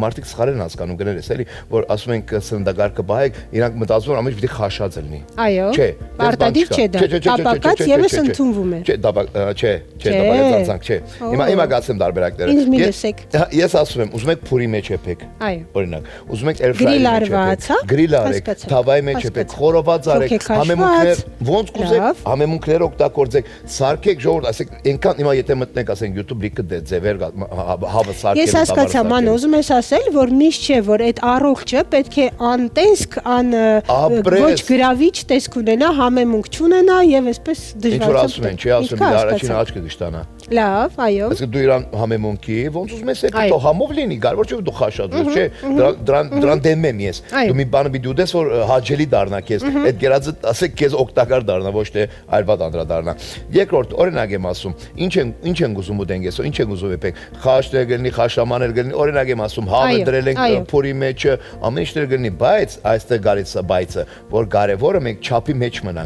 մարդիկ սխալ են հասկանում գնել ես էլի, որ ասում ենք սննդակարգը բայեք, իրանք մտածում են ամեն ինչ պիտի խաշած լինի։ Այո։ Չէ, Պարտադիր չէ դա։ Տապակած եւս ընդունվում է։ Չէ, տապակած չէ։ Հիմա գացեմ տարբերակները։ Ինձ մի լսեք։ Ես ասում եմ, ուզում եք փուրի մեջ եփեք։ Այո։ Օրինակ, ուզում եք air fryer-ի մեջ եփեք։ Գրիլ արեք, թավայի մեջ եփեք, խորոված արեք, համեմունքներ, ոնց կուզեք, համեմունքներ օգտագործեք, սարքեք ժողովուրդ, ասեք, այնքան հիմա եթե մտնեք, ասենք YouTube լիքը ձևեր հավը սարքել։ Ես հասկացա, ման, ուզում ես ասել, որ միշտ չէ, որ այդ առողջը պետք է անտեսք, ոչ գրավիչ տեսք ունենա, համեմունք չունենա եւ այսպես դժվար։ Ինչ որ ասում են, չի ասում, իր առաջին աչքը կշտանա։ Լավ, այո։ Այսինքն դու իրան համեմունքի, ոնց ուզում ես եկեք, թող համով լինի, կարևոր չէ դու խաշած ես, չէ, դրան դեմ եմ ես։ Դու մի բանը պիտի ուտես, որ հաճելի դառնա քեզ, այդ գերածը ասեք քեզ օգտակար դառնա, ոչ թե այլ բան անդրադառնա։ Երկրորդ, օրինակ եմ ասում, ինչ են ուզում ուտենք ես, ինչ են ուզում եպեք, խաշտեր գնի, խաշամաներ գնի, օրինակ եմ ասում, հավը դրել ենք փորի մեջ, ամեն ինչ դրել գնի, բայց այստեղ գալիս է բայցը, որ կարևորը մենք չափի մեջ մնանք,